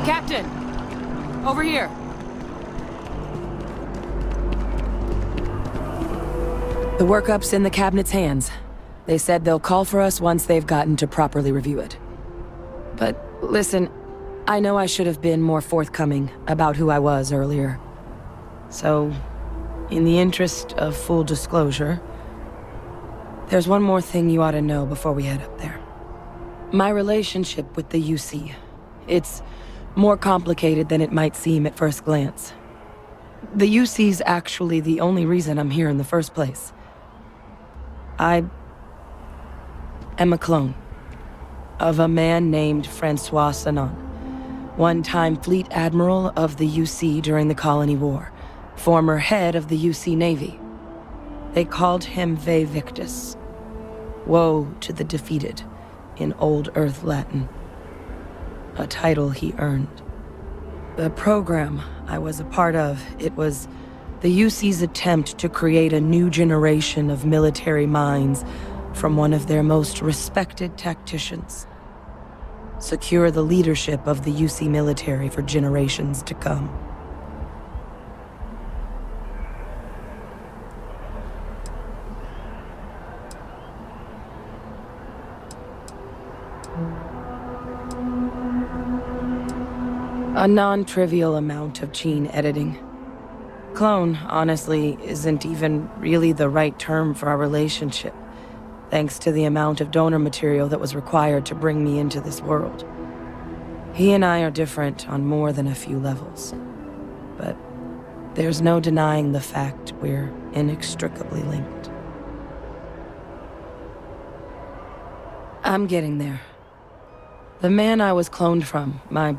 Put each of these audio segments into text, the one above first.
Captain! Over here! The workup's in the cabinet's hands. They said they'll call for us once they've gotten to properly review it. But listen, I know I should have been more forthcoming about who I was earlier. So, in the interest of full disclosure, there's one more thing you ought to know before we head up there. My relationship with the UC. It's more complicated than it might seem at first glance. The UC's actually the only reason I'm here in the first place. I am a clone of a man named Francois Sanon, one-time fleet admiral of the UC during the Colony War, former head of the UC Navy. They called him Ve Victus, woe to the defeated, in Old Earth Latin. A title he earned. The program I was a part of, it was the UC's attempt to create a new generation of military minds from one of their most respected tacticians. Secure the leadership of the UC military for generations to come. A non-trivial amount of gene editing. Clone, honestly, isn't even really the right term for our relationship, thanks to the amount of donor material that was required to bring me into this world. He and I are different on more than a few levels, but there's no denying the fact we're inextricably linked. I'm getting there. The man I was cloned from, my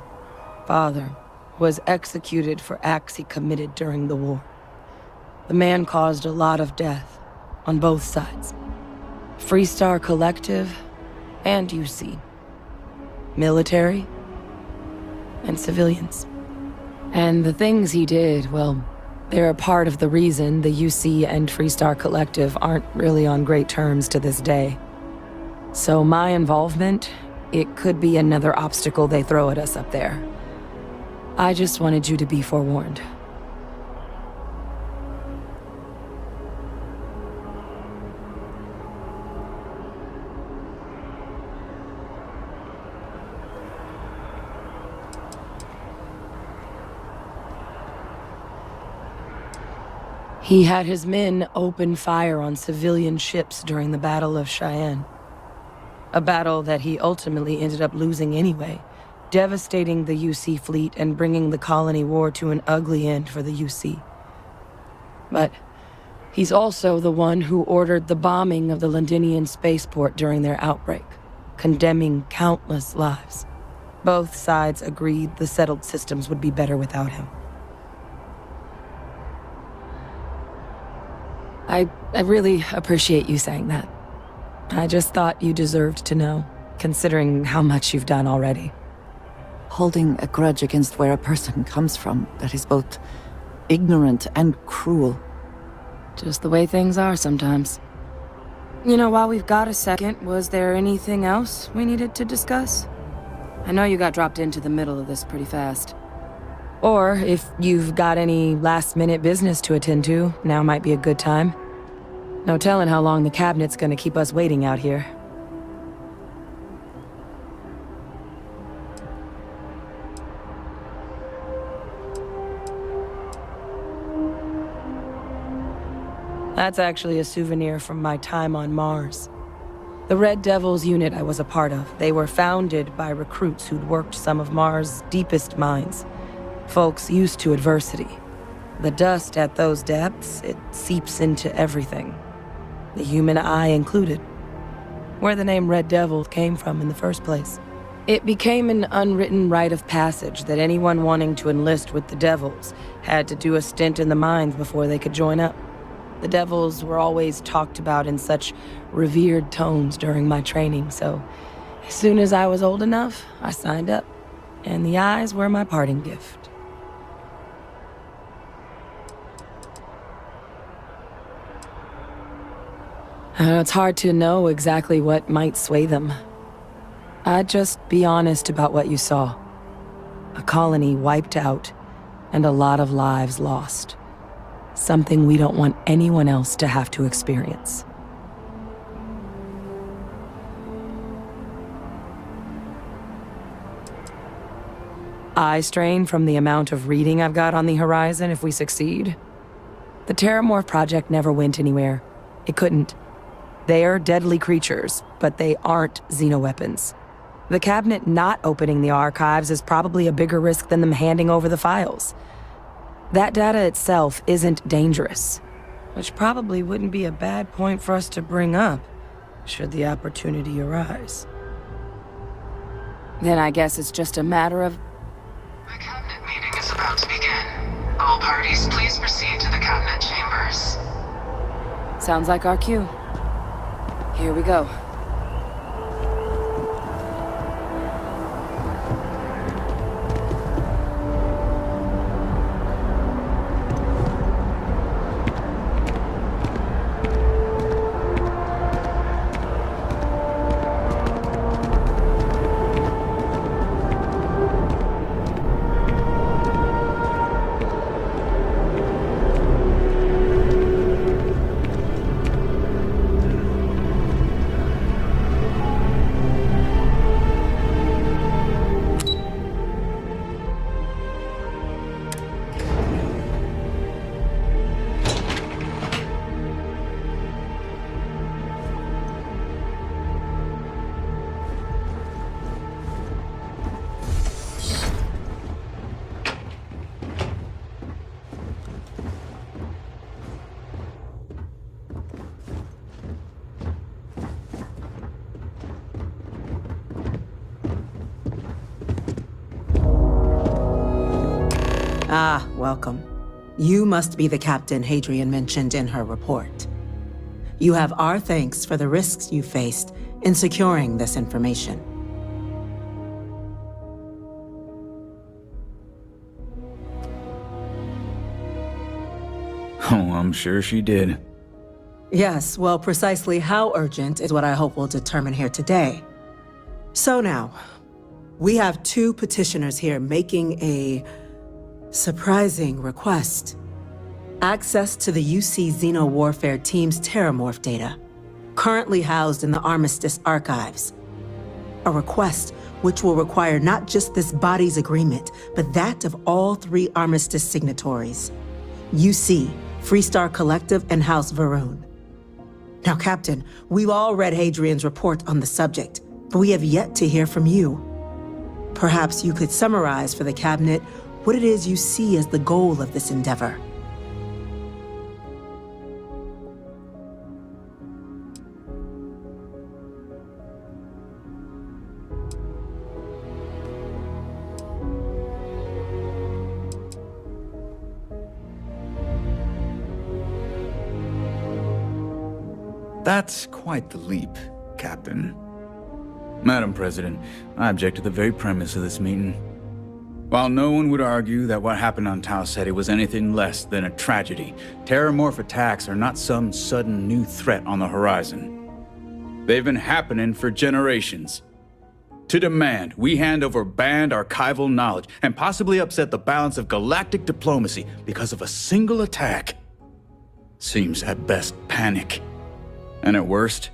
father, was executed for acts he committed during the war. The man caused a lot of death on both sides. Freestar Collective and UC. Military and civilians. And the things he did, well, they're a part of the reason the UC and Freestar Collective aren't really on great terms to this day. So my involvement, it could be another obstacle they throw at us up there. I just wanted you to be forewarned. He had his men open fire on civilian ships during the Battle of Cheyenne. A battle that he ultimately ended up losing anyway, devastating the UC fleet and bringing the Colony War to an ugly end for the UC. But he's also the one who ordered the bombing of the Londinian spaceport during their outbreak, condemning countless lives. Both sides agreed the settled systems would be better without him. I really appreciate you saying that. I just thought you deserved to know, considering how much you've done already. Holding a grudge against where a person comes from that is both ignorant and cruel. Just the way things are sometimes. You know, while we've got a second, was there anything else we needed to discuss? I know you got dropped into the middle of this pretty fast. Or if you've got any last-minute business to attend to, now might be a good time. No telling how long the cabinet's gonna keep us waiting out here. That's actually a souvenir from my time on Mars. The Red Devils unit I was a part of, they were founded by recruits who'd worked some of Mars' deepest mines. Folks used to adversity. The dust at those depths, it seeps into everything. The human eye included. Where the name Red Devil came from in the first place. It became an unwritten rite of passage that anyone wanting to enlist with the Devils had to do a stint in the mines before they could join up. The Devils were always talked about in such revered tones during my training, so as soon as I was old enough, I signed up. And the eyes were my parting gift. It's hard to know exactly what might sway them. I'd just be honest about what you saw. A colony wiped out, and a lot of lives lost. Something we don't want anyone else to have to experience. Eye strain from the amount of reading I've got on the horizon if we succeed. The Terrormorph project never went anywhere. It couldn't. They're deadly creatures, but they aren't xenoweapons. The cabinet not opening the archives is probably a bigger risk than them handing over the files. That data itself isn't dangerous, which probably wouldn't be a bad point for us to bring up, should the opportunity arise. Then I guess it's just a matter of... The cabinet meeting is about to begin. All parties, please proceed to the cabinet chambers. Sounds like our cue. Here we go. Ah, welcome. You must be the captain Hadrian mentioned in her report. You have our thanks for the risks you faced in securing this information. Oh, I'm sure she did. Yes, well, precisely how urgent is what I hope we'll determine here today. So now, we have two petitioners here making a surprising request. Access to the UC Xeno-Warfare Team's Terrormorph data, currently housed in the Armistice archives. A request which will require not just this body's agreement, but that of all three Armistice signatories. UC, Freestar Collective, and House Varun. Now, Captain, we've all read Hadrian's report on the subject, but we have yet to hear from you. Perhaps you could summarize for the Cabinet what it is you see as the goal of this endeavor. That's quite the leap, Captain. Madam President, I object to the very premise of this meeting. While no one would argue that what happened on Tau Ceti was anything less than a tragedy, Terrormorph attacks are not some sudden new threat on the horizon. They've been happening for generations. To demand we hand over banned archival knowledge and possibly upset the balance of galactic diplomacy because of a single attack seems at best panic. And at worst,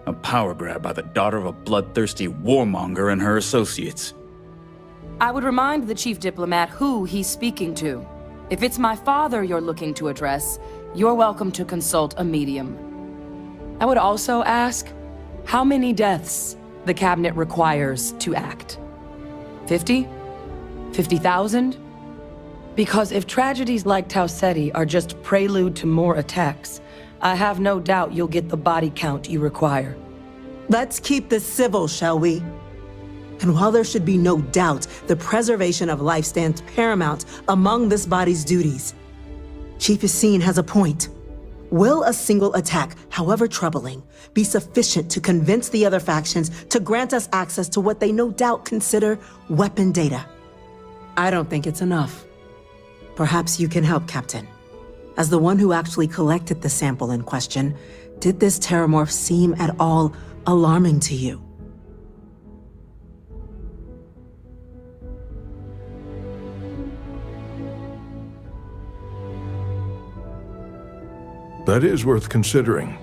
a power grab by the daughter of a bloodthirsty warmonger and her associates. I would remind the chief diplomat who he's speaking to. If it's my father you're looking to address, you're welcome to consult a medium. I would also ask how many deaths the cabinet requires to act. 50? 50,000? Because if tragedies like Tau Ceti are just prelude to more attacks, I have no doubt you'll get the body count you require. Let's keep this civil, shall we? And while there should be no doubt the preservation of life stands paramount among this body's duties, Chief Yassine has a point. Will a single attack, however troubling, be sufficient to convince the other factions to grant us access to what they no doubt consider weapon data? I don't think it's enough. Perhaps you can help, Captain. As the one who actually collected the sample in question, did this Terrormorph seem at all alarming to you? That is worth considering.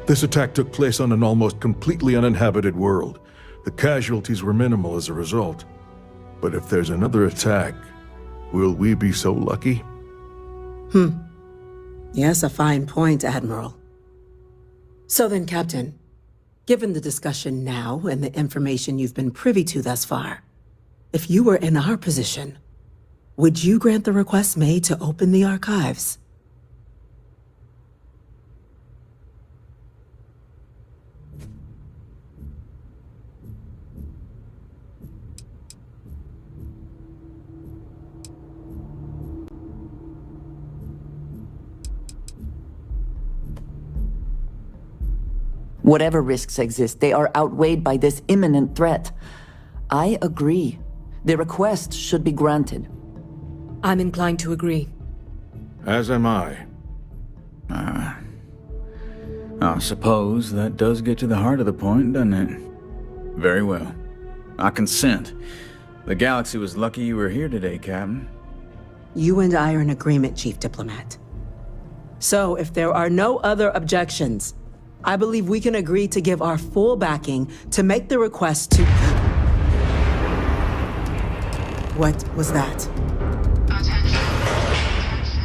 This attack took place on an almost completely uninhabited world. The casualties were minimal as a result. But if there's another attack, will we be so lucky? Yes, a fine point, Admiral. So then, Captain, given the discussion now and the information you've been privy to thus far, if you were in our position, would you grant the request made to open the archives? Whatever risks exist, they are outweighed by this imminent threat. I agree. The request should be granted. I'm inclined to agree. As am I. I suppose that does get to the heart of the point, doesn't it? Very well. I consent. The galaxy was lucky you were here today, Captain. You and I are in agreement, Chief Diplomat. So, if there are no other objections, I believe we can agree to give our full backing to make the request to... What was that? Attention. Attention.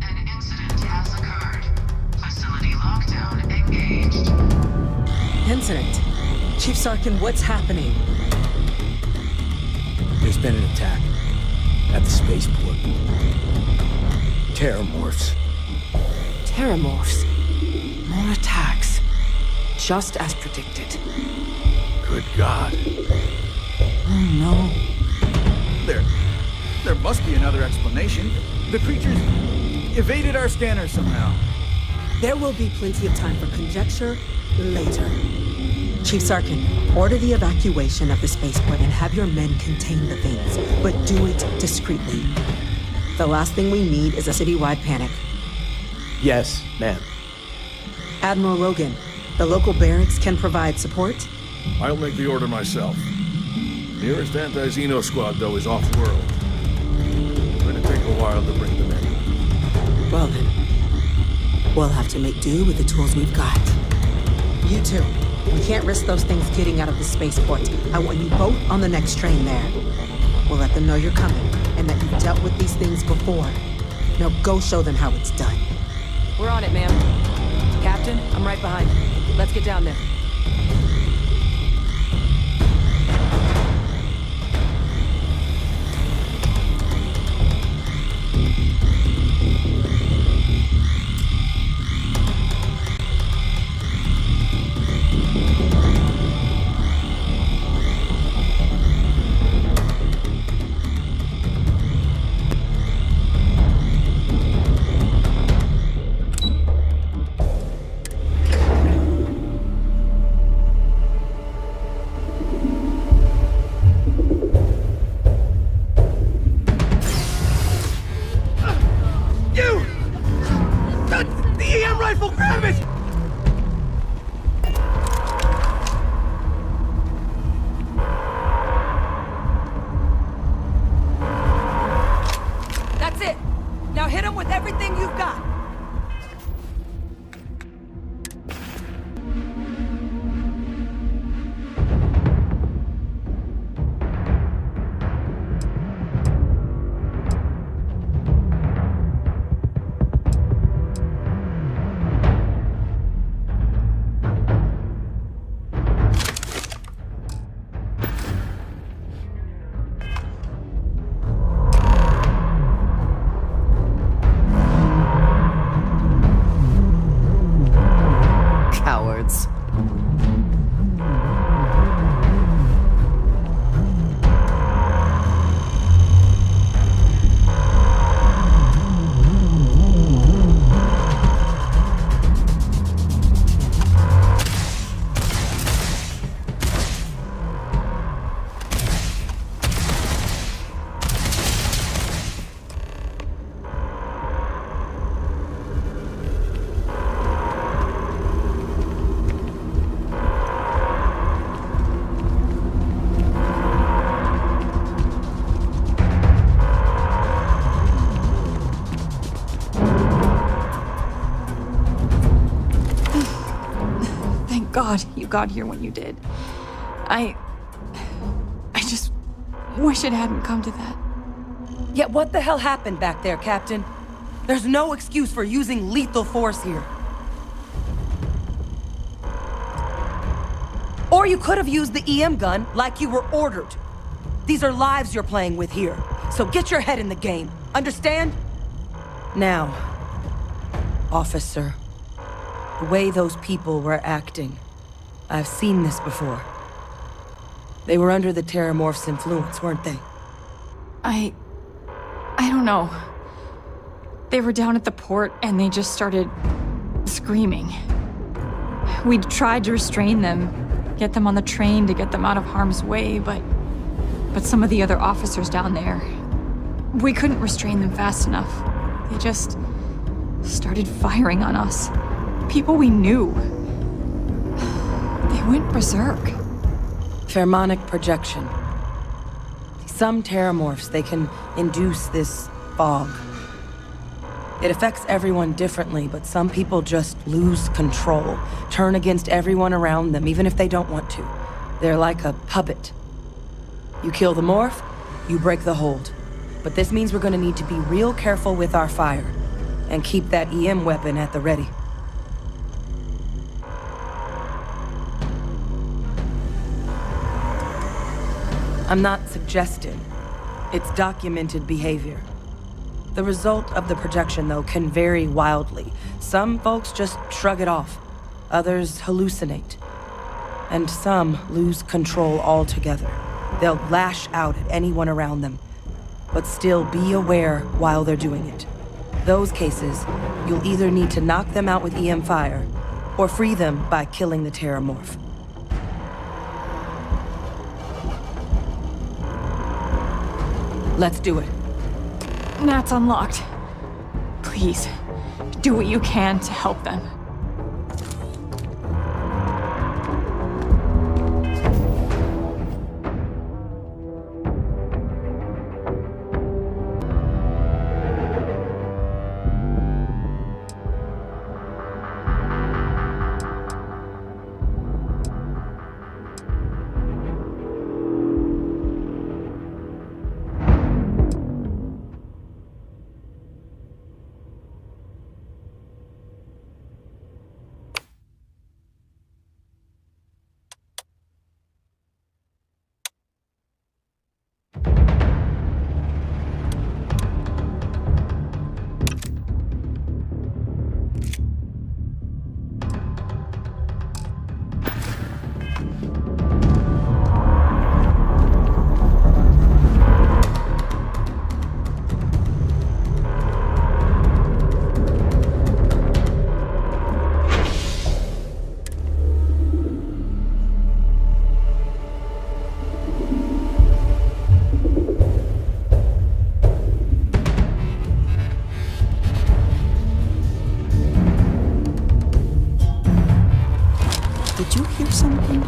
An incident has occurred. Facility lockdown engaged. Incident. Chief Sarkin, what's happening? There's been an attack at the spaceport. Terrormorphs. Terrormorphs. More attacks. Just as predicted. Good God. Oh no. There must be another explanation. The creatures evaded our scanner somehow. There will be plenty of time for conjecture later. Chief Sarkin, order the evacuation of the spaceport and have your men contain the things, but do it discreetly. The last thing we need is a citywide panic. Yes, ma'am. Admiral Rogan, the local barracks can provide support? I'll make the order myself. Nearest anti-Xeno squad, though, is off-world. It's going to take a while to bring them in. Well then, we'll have to make do with the tools we've got. You two, we can't risk those things getting out of the spaceport. I want you both on the next train there. We'll let them know you're coming, and that you've dealt with these things before. Now go show them how it's done. We're on it, ma'am. Captain, I'm right behind you. Let's get down there. God you got here when you did. I just wish it hadn't come to that. Yeah, what the hell happened back there, Captain? There's no excuse for using lethal force here. Or you could have used the EM gun like you were ordered. These are lives you're playing with here, so get your head in the game. Understand? Now, officer, the way those people were acting, I've seen this before. They were under the Terrormorphs' influence, weren't they? I don't know. They were down at the port and they just started screaming. We tried to restrain them, get them on the train to get them out of harm's way, but some of the other officers down there, we couldn't restrain them fast enough. They just started firing on us. People we knew. They went berserk. Pheromonic projection. Some Terrormorphs, they can induce this fog. It affects everyone differently, but some people just lose control, turn against everyone around them, even if they don't want to. They're like a puppet. You kill the morph, you break the hold. But this means we're gonna need to be real careful with our fire, and keep that EM weapon at the ready. I'm not suggesting. It's documented behavior. The result of the projection, though, can vary wildly. Some folks just shrug it off. Others hallucinate. And some lose control altogether. They'll lash out at anyone around them, but still be aware while they're doing it. Those cases, you'll either need to knock them out with EM fire, or free them by killing the Terrormorph. Let's do it. Nat's unlocked. Please, do what you can to help them. Did you hear something?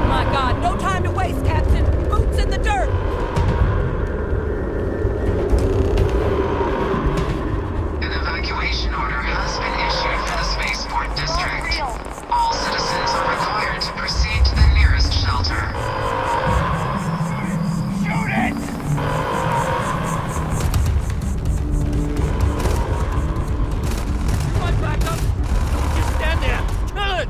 My God, no time to waste, Captain! Boots in the dirt! An evacuation order has been issued for the spaceport district. All citizens are required to proceed to the nearest shelter. Shoot it! Come on, back up! Don't just stand there! Kill it!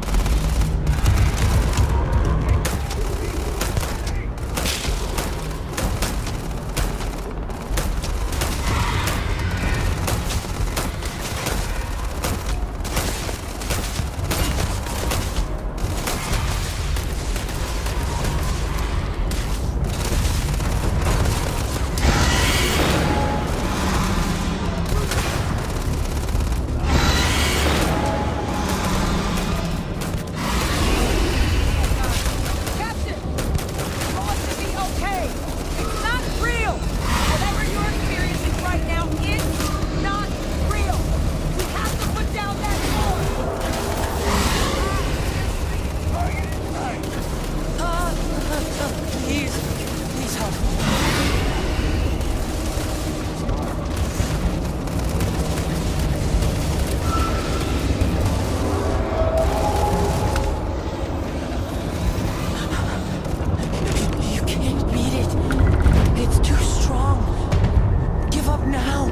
Now!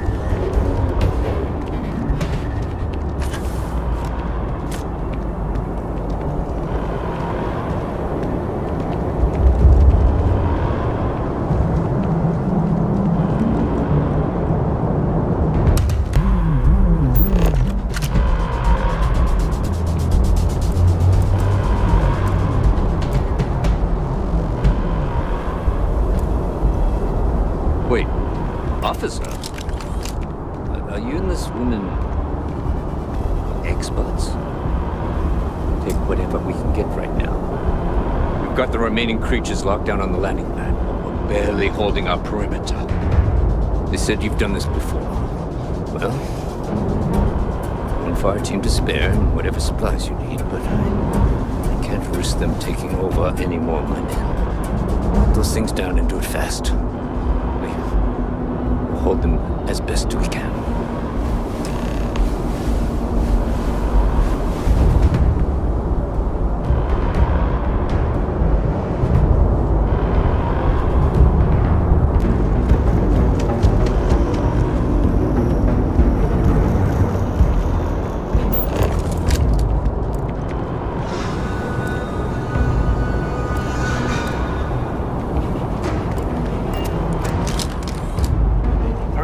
Wait, officer? Are you and this woman experts? Take whatever we can get right now. We've got the remaining creatures locked down on the landing pad. We're barely holding our perimeter. They said you've done this before. Well, one fire team to spare and whatever supplies you need, but I can't risk them taking over any more of my men. Put those things down and do it fast. We'll hold them as best we can.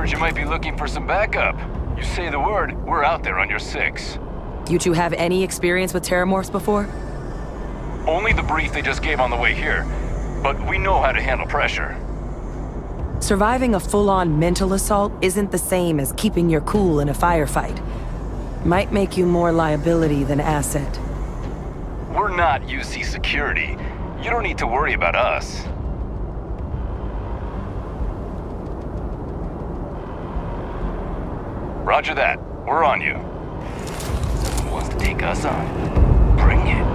You might be looking for some backup. You say the word, we're out there on your 6. You two have any experience with Terrormorphs before? Only the brief they just gave on the way here, but we know how to handle pressure. Surviving a full-on mental assault isn't the same as keeping your cool in a firefight. Might make you more liability than asset. We're not UC security. You don't need to worry about us. Roger that. We're on you. Someone wants to take us on. Bring it.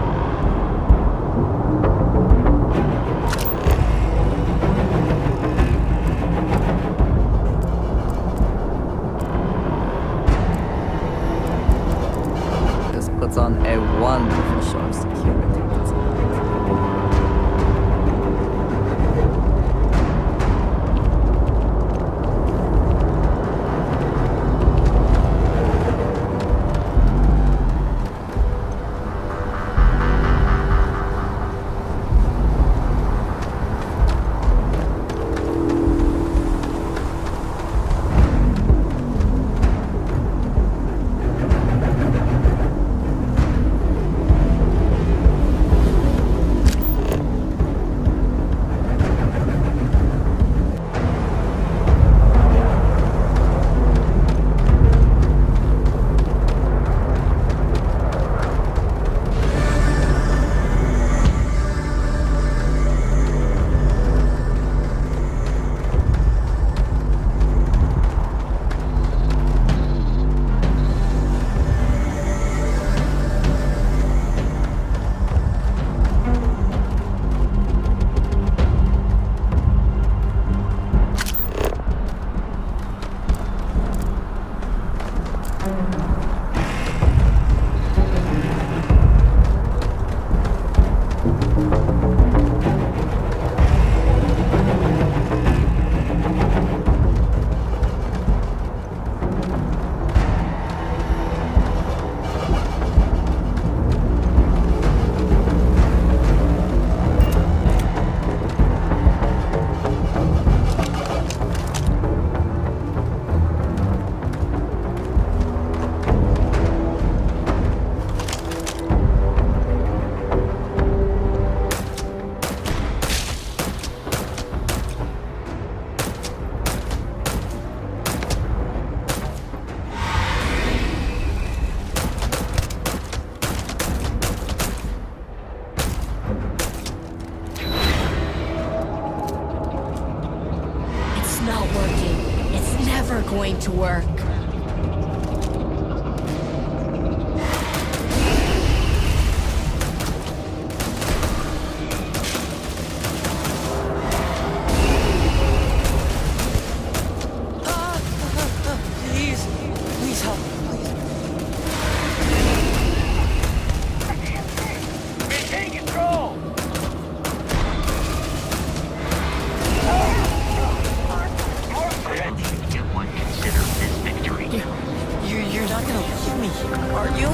This puts on a wonderful show of security. Going to work. Please help, please. Maintain control! Get one Are you?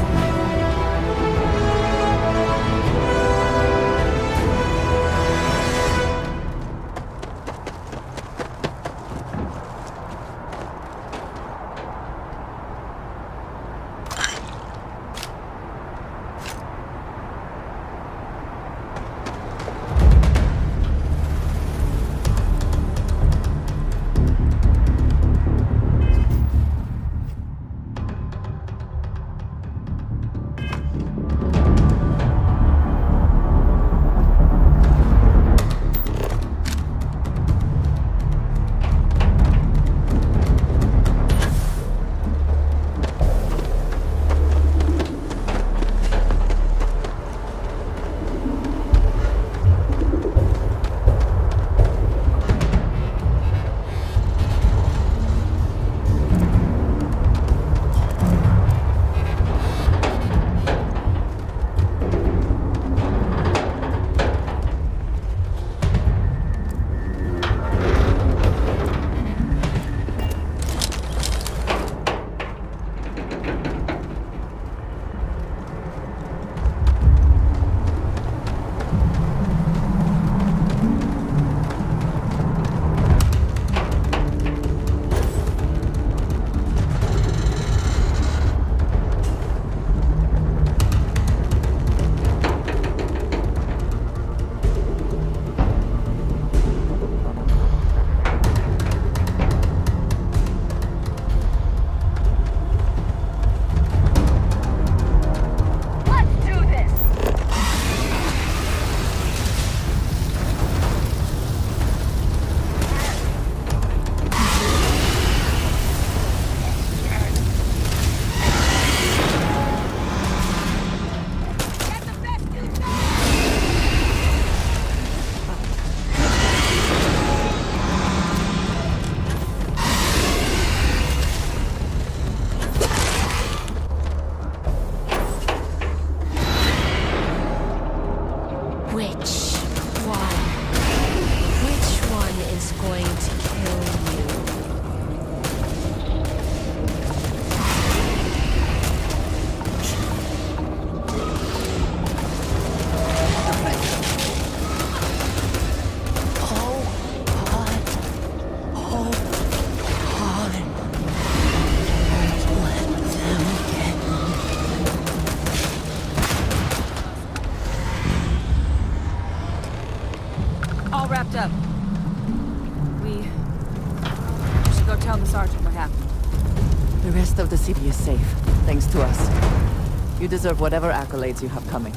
Up. We should go tell the sergeant what happened. The rest of the city is safe, thanks to us. You deserve whatever accolades you have coming.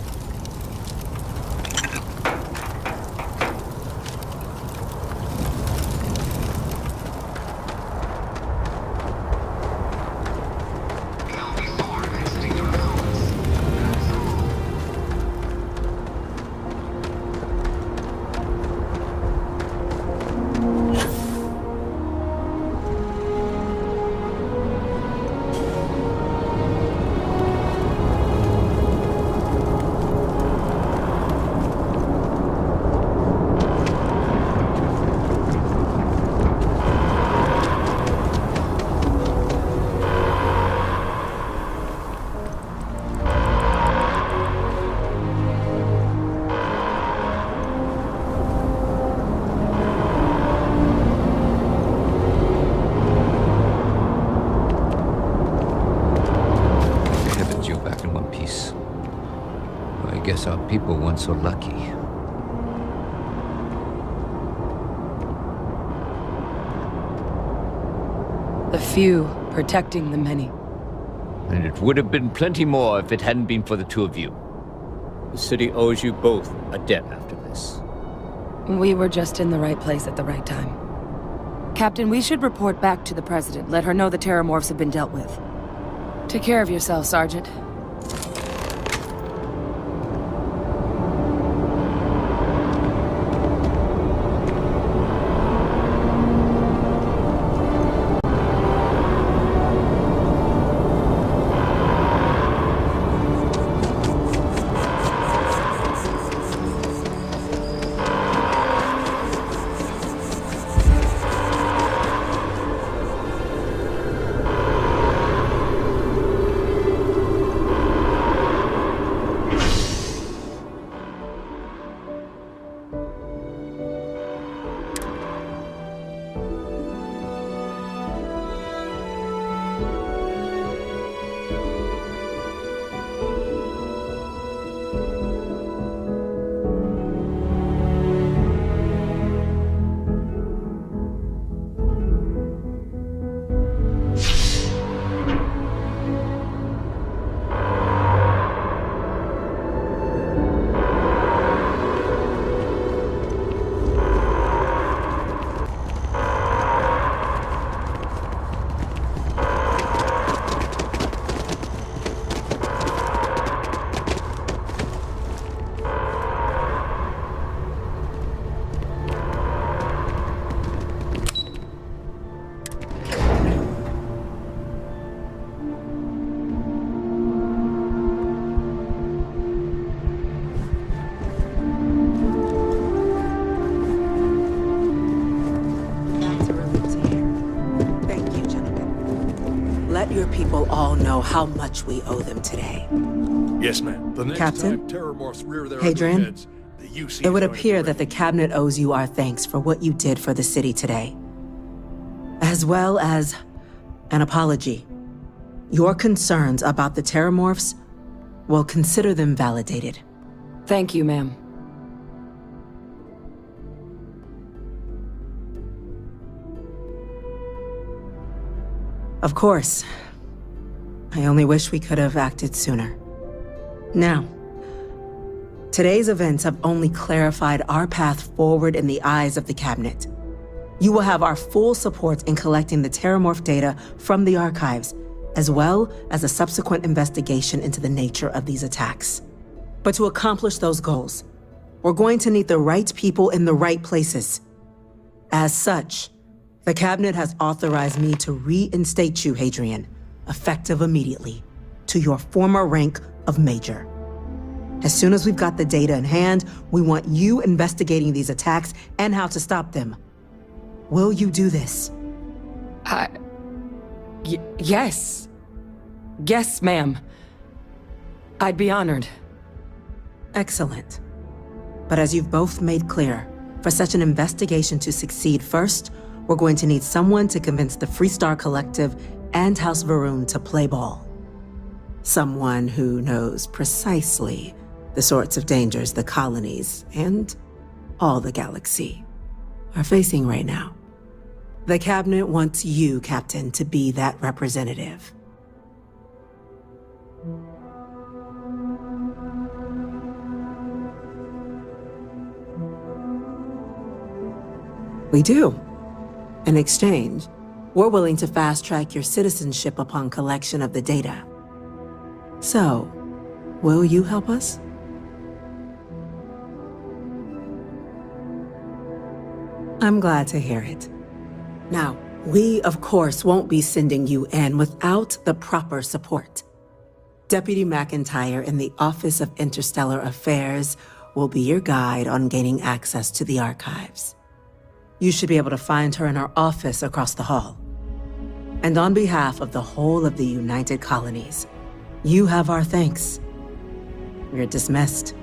Our people weren't so lucky. The few protecting the many. And it would have been plenty more if it hadn't been for the two of you. The city owes you both a debt after this. We were just in the right place at the right time. Captain, we should report back to the President. Let her know the Terrormorphs have been dealt with. Take care of yourself, Sergeant. let your people all know how much we owe them today. Yes, ma'am. The next Captain? time Terrormorphs rear their Hadrian? ugly heads, the UC It would is going to appear be that the ready. Cabinet owes you our thanks for what you did for the city today, as well as an apology. Your concerns about the Terrormorphs, will consider them validated. Thank you, ma'am. Of course. I only wish we could have acted sooner. Now, today's events have only clarified our path forward in the eyes of the Cabinet. You will have our full support in collecting the Terrormorph data from the archives, as well as a subsequent investigation into the nature of these attacks. But to accomplish those goals, we're going to need the right people in the right places. As such, the Cabinet has authorized me to reinstate you, Hadrian, effective immediately, to your former rank of Major. As soon as we've got the data in hand, we want you investigating these attacks and how to stop them. Will you do this? Yes. Yes, ma'am. I'd be honored. Excellent. But as you've both made clear, for such an investigation to succeed first, we're going to need someone to convince the Freestar Collective and House Varun to play ball. Someone who knows precisely the sorts of dangers the colonies and all the galaxy are facing right now. The Cabinet wants you, Captain, to be that representative. We do. In exchange, we're willing to fast-track your citizenship upon collection of the data. So, will you help us? I'm glad to hear it. Now, we, of course, won't be sending you in without the proper support. Deputy McIntyre in the Office of Interstellar Affairs will be your guide on gaining access to the archives. You should be able to find her in her office across the hall. And on behalf of the whole of the United Colonies, you have our thanks. You're dismissed.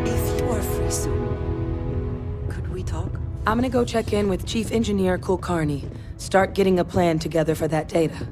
If you are free soon, could we talk? I'm gonna go check in with Chief Engineer Kulkarni. Start getting a plan together for that data.